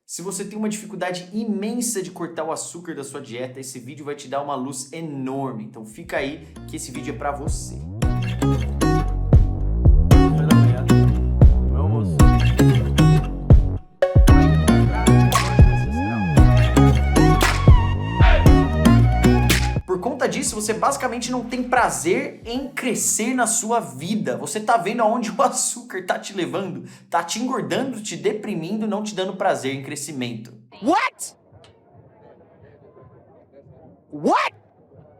Se você tem uma dificuldade imensa de cortar o açúcar da sua dieta, esse vídeo vai te dar uma luz enorme. Então fica aí que esse vídeo é pra você. Por conta disso, você basicamente não tem prazer em crescer na sua vida. Você tá vendo aonde o açúcar tá te levando, tá te engordando, te deprimindo, não te dando prazer em crescimento. What? What?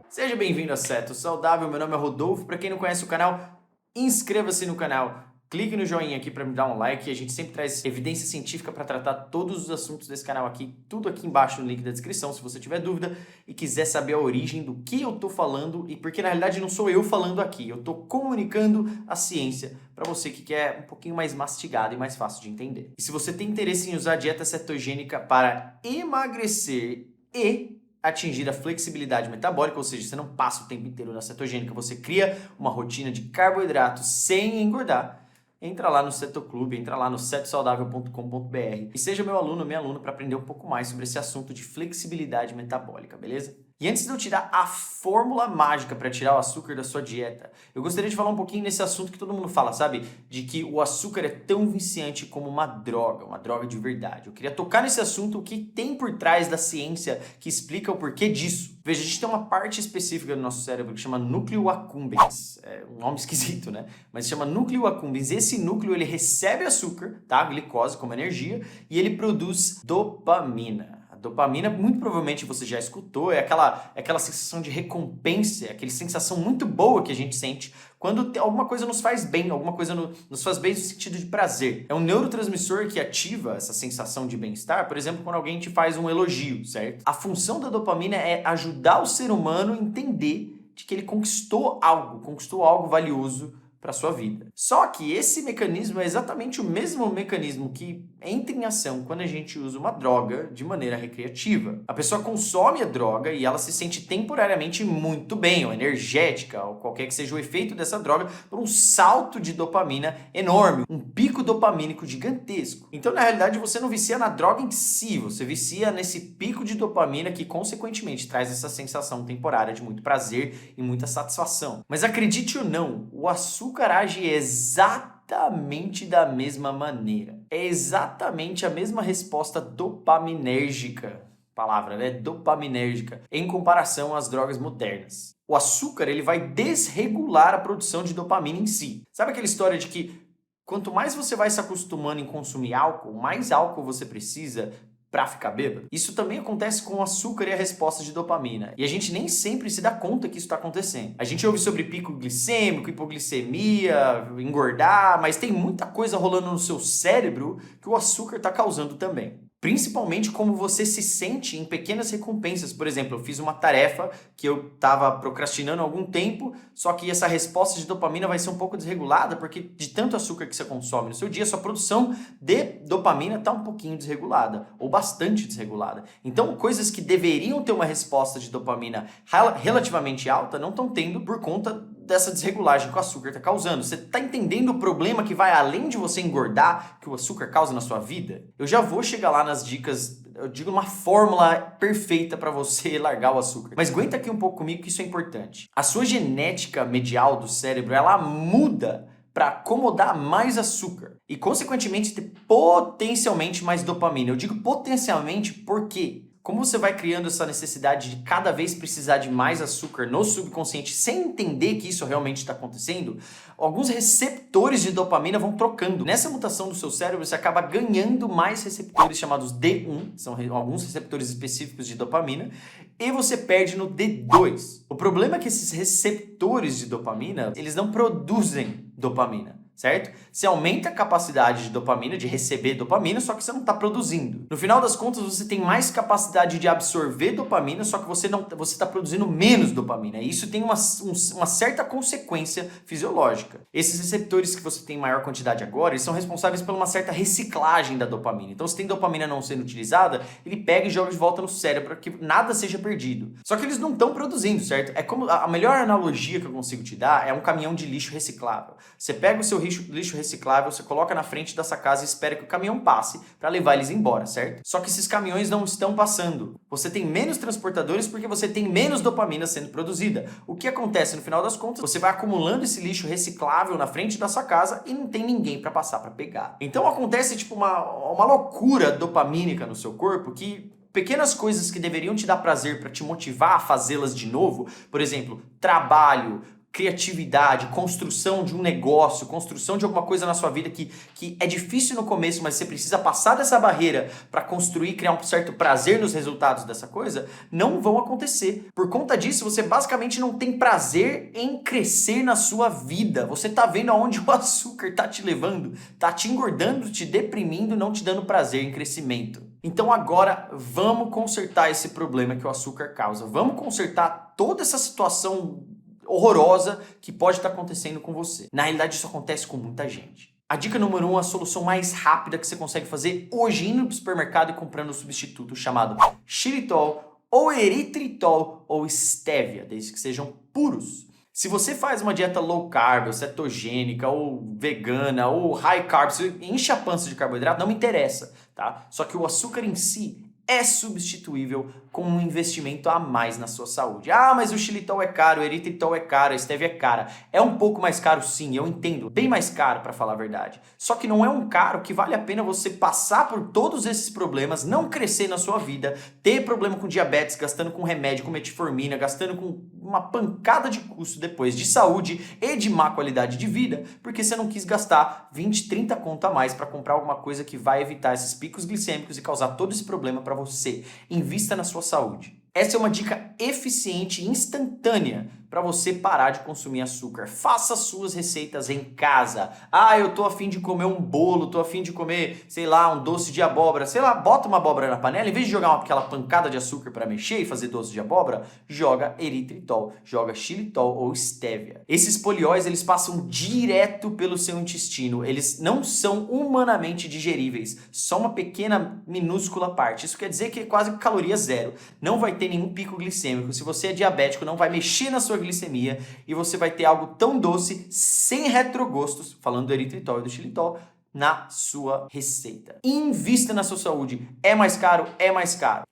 Seja bem-vindo a Seto Saudável, meu nome é Rodolfo. Para quem não conhece o canal, inscreva-se no canal. Clique no joinha aqui para me dar um like. A gente sempre traz evidência científica para tratar todos os assuntos desse canal aqui. Tudo aqui embaixo no link da descrição, se você tiver dúvida e quiser saber a origem do que eu tô falando. E porque na realidade não sou eu falando aqui, eu tô comunicando a ciência para você que quer um pouquinho mais mastigado e mais fácil de entender. E se você tem interesse em usar a dieta cetogênica para emagrecer e atingir a flexibilidade metabólica, ou seja, você não passa o tempo inteiro na cetogênica, você cria uma rotina de carboidratos sem engordar, entra lá no Cetoclube, entra lá no cetosaudável.com.br e seja meu aluno ou minha aluna para aprender um pouco mais sobre esse assunto de flexibilidade metabólica, beleza? E antes de eu te dar a fórmula mágica para tirar o açúcar da sua dieta, eu gostaria de falar um pouquinho nesse assunto que todo mundo fala, sabe? De que o açúcar é tão viciante como uma droga de verdade. Eu queria tocar nesse assunto, o que tem por trás da ciência que explica o porquê disso. Veja, a gente tem uma parte específica do nosso cérebro que chama núcleo accumbens. É um nome esquisito, né? Mas chama núcleo accumbens. Esse núcleo, ele recebe açúcar, tá? Glicose como energia, e ele produz dopamina. Dopamina, muito provavelmente você já escutou, é aquela sensação de recompensa, aquela sensação muito boa que a gente sente quando alguma coisa nos faz bem, alguma coisa nos faz bem no sentido de prazer. É um neurotransmissor que ativa essa sensação de bem-estar, por exemplo, quando alguém te faz um elogio, certo? A função da dopamina é ajudar o ser humano a entender de que ele conquistou algo valioso para sua vida. Só que esse mecanismo é exatamente o mesmo mecanismo que entra em ação quando a gente usa uma droga de maneira recreativa. A pessoa consome a droga e ela se sente temporariamente muito bem, ou energética, ou qualquer que seja o efeito dessa droga, por um salto de dopamina enorme, um pico dopamínico gigantesco. Então, na realidade, você não vicia na droga em si, você vicia nesse pico de dopamina que, consequentemente, traz essa sensação temporária de muito prazer e muita satisfação. Mas acredite ou não, o açúcar age exatamente da mesma maneira. É exatamente a mesma resposta dopaminérgica, palavra, né? Dopaminérgica, em comparação às drogas modernas. O açúcar, ele vai desregular a produção de dopamina em si. Sabe aquela história de que quanto mais você vai se acostumando em consumir álcool, mais álcool você precisa para ficar bêbado? Isso também acontece com o açúcar e a resposta de dopamina. E a gente nem sempre se dá conta que isso está acontecendo. A gente ouve sobre pico glicêmico, hipoglicemia, engordar, mas tem muita coisa rolando no seu cérebro que o açúcar está causando também. Principalmente como você se sente em pequenas recompensas. Por exemplo, eu fiz uma tarefa que eu estava procrastinando há algum tempo, só que essa resposta de dopamina vai ser um pouco desregulada, porque de tanto açúcar que você consome no seu dia, sua produção de dopamina está um pouquinho desregulada, ou bastante desregulada. Então, coisas que deveriam ter uma resposta de dopamina relativamente alta, não estão tendo por conta dessa desregulagem que o açúcar está causando. Você está entendendo o problema que vai além de você engordar, que o açúcar causa na sua vida? Eu já vou chegar lá nas dicas, eu digo uma fórmula perfeita para você largar o açúcar. Mas aguenta aqui um pouco comigo que isso é importante. A sua genética medial do cérebro, ela muda para acomodar mais açúcar e, consequentemente, ter potencialmente mais dopamina. Eu digo potencialmente porque, como você vai criando essa necessidade de cada vez precisar de mais açúcar no subconsciente sem entender que isso realmente está acontecendo, alguns receptores de dopamina vão trocando. Nessa mutação do seu cérebro, você acaba ganhando mais receptores chamados D1, são alguns receptores específicos de dopamina, e você perde no D2. O problema é que esses receptores de dopamina, eles não produzem dopamina, certo? Você aumenta a capacidade de dopamina, de receber dopamina, só que você não está produzindo. No final das contas, você tem mais capacidade de absorver dopamina, só que você está produzindo menos dopamina. E isso tem uma certa consequência fisiológica. Esses receptores que você tem maior quantidade agora, eles são responsáveis por uma certa reciclagem da dopamina. Então, se tem dopamina não sendo utilizada, ele pega e joga de volta no cérebro para que nada seja perdido. Só que eles não estão produzindo, certo? É como a melhor analogia que eu consigo te dar é um caminhão de lixo reciclável. Você pega o seu lixo reciclável, você coloca na frente da sua casa e espera que o caminhão passe para levar eles embora, certo? Só que esses caminhões não estão passando. Você tem menos transportadores porque você tem menos dopamina sendo produzida. O que acontece no final das contas? Você vai acumulando esse lixo reciclável na frente da sua casa e não tem ninguém para passar para pegar. Então acontece tipo uma loucura dopamínica no seu corpo que pequenas coisas que deveriam te dar prazer para te motivar a fazê-las de novo, por exemplo, trabalho, criatividade, construção de um negócio, construção de alguma coisa na sua vida que é difícil no começo, mas você precisa passar dessa barreira para construir, criar um certo prazer nos resultados dessa coisa, não vão acontecer. Por conta disso, você basicamente não tem prazer em crescer na sua vida. Você tá vendo aonde o açúcar tá te levando, tá te engordando, te deprimindo, não te dando prazer em crescimento. Então agora vamos consertar esse problema que o açúcar causa. Vamos consertar toda essa situação horrorosa que pode estar acontecendo com você. Na realidade, isso acontece com muita gente. A dica número 1, a solução mais rápida que você consegue fazer hoje indo pro supermercado e comprando um substituto chamado xilitol ou eritritol ou stevia, desde que sejam puros. Se você faz uma dieta low carb, ou cetogênica, ou vegana, ou high carb, se enche a pança de carboidrato, não me interessa, tá? Só que o açúcar em si é substituível com um investimento a mais na sua saúde. Ah, mas o xilitol é caro, o eritritol é caro, a stevia é cara. É um pouco mais caro sim, eu entendo. Bem mais caro, para falar a verdade. Só que não é um caro que vale a pena você passar por todos esses problemas, não crescer na sua vida, ter problema com diabetes, gastando com remédio, com metformina, gastando com uma pancada de custo depois de saúde e de má qualidade de vida, porque você não quis gastar 20, 30 conto a mais para comprar alguma coisa que vai evitar esses picos glicêmicos e causar todo esse problema para você. Invista na sua saúde. Essa é uma dica eficiente e instantânea para você parar de consumir açúcar. Faça suas receitas em casa. Ah, eu tô a fim de comer um bolo, tô a fim de comer, sei lá, um doce de abóbora. Sei lá, bota uma abóbora na panela, em vez de jogar aquela pancada de açúcar para mexer e fazer doce de abóbora, joga eritritol, joga xilitol ou stevia. Esses polióis, eles passam direto pelo seu intestino. Eles não são humanamente digeríveis. Só uma pequena, minúscula parte. Isso quer dizer que é quase caloria zero. Não vai ter nenhum pico glicêmico. Se você é diabético, não vai mexer na sua glicemia e você vai ter algo tão doce, sem retrogostos, falando do eritritol e do xilitol, na sua receita. Invista na sua saúde. É mais caro,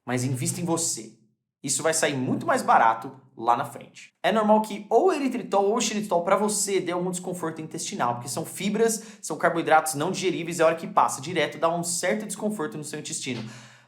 mas invista em você. Isso vai sair muito mais barato lá na frente. É normal que ou eritritol ou xilitol para você dê algum desconforto intestinal, porque são fibras, são carboidratos não digeríveis e a hora que passa direto dá um certo desconforto no seu intestino.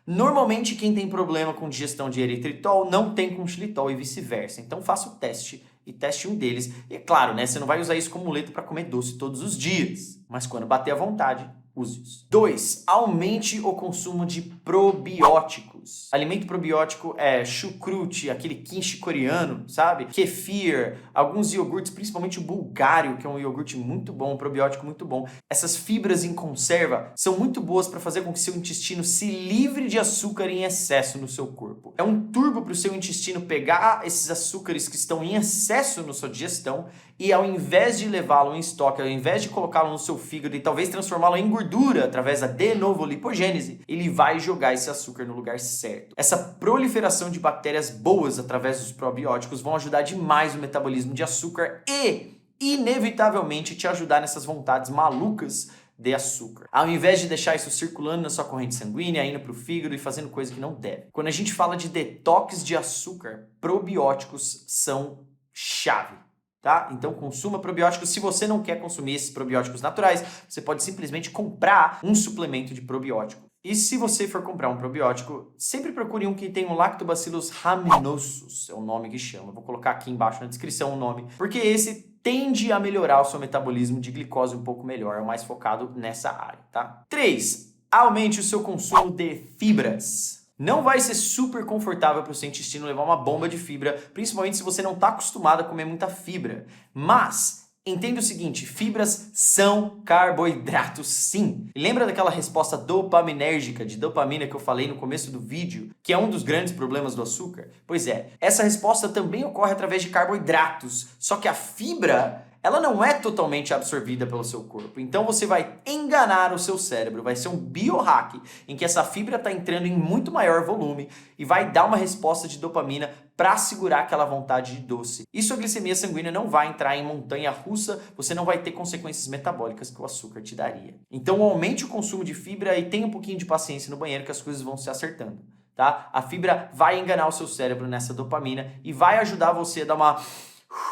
Normalmente, quem tem problema com digestão de eritritol não tem com xilitol e vice-versa. Então, faça o teste e teste um deles. E é claro, né, você não vai usar isso como muleta para comer doce todos os dias. Mas quando bater à vontade, use isso. 2. Aumente o consumo de probióticos. Alimento probiótico é chucrute, aquele kimchi coreano, sabe? Kefir, alguns iogurtes, principalmente o bulgário, que é um iogurte muito bom, um probiótico muito bom. Essas fibras em conserva são muito boas para fazer com que seu intestino se livre de açúcar em excesso no seu corpo. É um turbo para o seu intestino pegar esses açúcares que estão em excesso na sua digestão e ao invés de levá-lo em estoque, ao invés de colocá-lo no seu fígado e talvez transformá-lo em gordura através da de novo lipogênese, ele vai jogar esse açúcar no lugar certo. Essa proliferação de bactérias boas através dos probióticos vão ajudar demais o metabolismo de açúcar e, inevitavelmente, te ajudar nessas vontades malucas de açúcar. Ao invés de deixar isso circulando na sua corrente sanguínea, indo para o fígado e fazendo coisa que não deve. Quando a gente fala de detox de açúcar, probióticos são chave. Tá? Então consuma probióticos. Se você não quer consumir esses probióticos naturais, você pode simplesmente comprar um suplemento de probiótico. E se você for comprar um probiótico, sempre procure um que tenha o Lactobacillus rhamnosus, é o nome que chama. Vou colocar aqui embaixo na descrição o nome, porque esse tende a melhorar o seu metabolismo de glicose um pouco melhor, é o mais focado nessa área, tá? 3. Aumente o seu consumo de fibras. Não vai ser super confortável para o seu intestino levar uma bomba de fibra, principalmente se você não está acostumado a comer muita fibra. Mas entenda o seguinte, fibras são carboidratos sim. E lembra daquela resposta dopaminérgica de dopamina que eu falei no começo do vídeo, que é um dos grandes problemas do açúcar? Pois é, essa resposta também ocorre através de carboidratos, só que a fibra ela não é totalmente absorvida pelo seu corpo. Então você vai enganar o seu cérebro, vai ser um biohack em que essa fibra está entrando em muito maior volume e vai dar uma resposta de dopamina para segurar aquela vontade de doce. E sua glicemia sanguínea não vai entrar em montanha russa, você não vai ter consequências metabólicas que o açúcar te daria. Então aumente o consumo de fibra e tenha um pouquinho de paciência no banheiro que as coisas vão se acertando. Tá? A fibra vai enganar o seu cérebro nessa dopamina e vai ajudar você a dar uma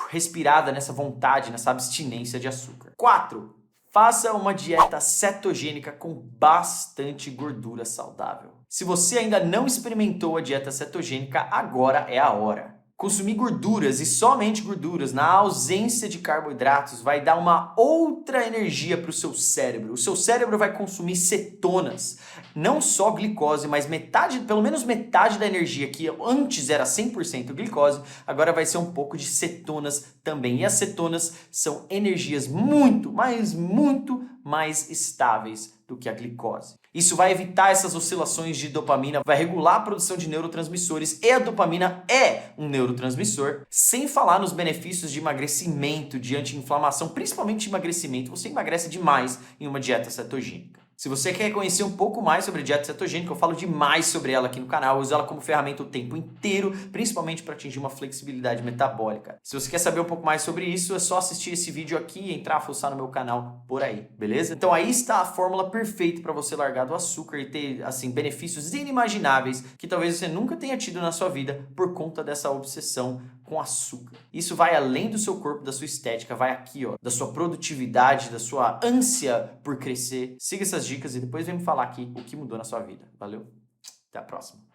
respirada nessa vontade, nessa abstinência de açúcar. 4. Faça uma dieta cetogênica com bastante gordura saudável. Se você ainda não experimentou a dieta cetogênica, agora é a hora. Consumir gorduras e somente gorduras na ausência de carboidratos vai dar uma outra energia para o seu cérebro. O seu cérebro vai consumir cetonas, não só glicose, mas pelo menos metade da energia que antes era 100% glicose, agora vai ser um pouco de cetonas também. E as cetonas são energias muito, mas muito mais estáveis do que a glicose. Isso vai evitar essas oscilações de dopamina, vai regular a produção de neurotransmissores e a dopamina é um neurotransmissor, sem falar nos benefícios de emagrecimento, de anti-inflamação, principalmente de emagrecimento. Você emagrece demais em uma dieta cetogênica. Se você quer conhecer um pouco mais sobre dieta cetogênica, eu falo demais sobre ela aqui no canal, eu uso ela como ferramenta o tempo inteiro, principalmente para atingir uma flexibilidade metabólica. Se você quer saber um pouco mais sobre isso, é só assistir esse vídeo aqui e entrar, fuçar no meu canal por aí, beleza? Então aí está a fórmula perfeita para você largar do açúcar e ter, assim, benefícios inimagináveis que talvez você nunca tenha tido na sua vida por conta dessa obsessão com açúcar. Isso vai além do seu corpo, da sua estética, vai aqui, ó, da sua produtividade, da sua ânsia por crescer. Siga essas dicas e depois vem me falar aqui o que mudou na sua vida. Valeu? Até a próxima.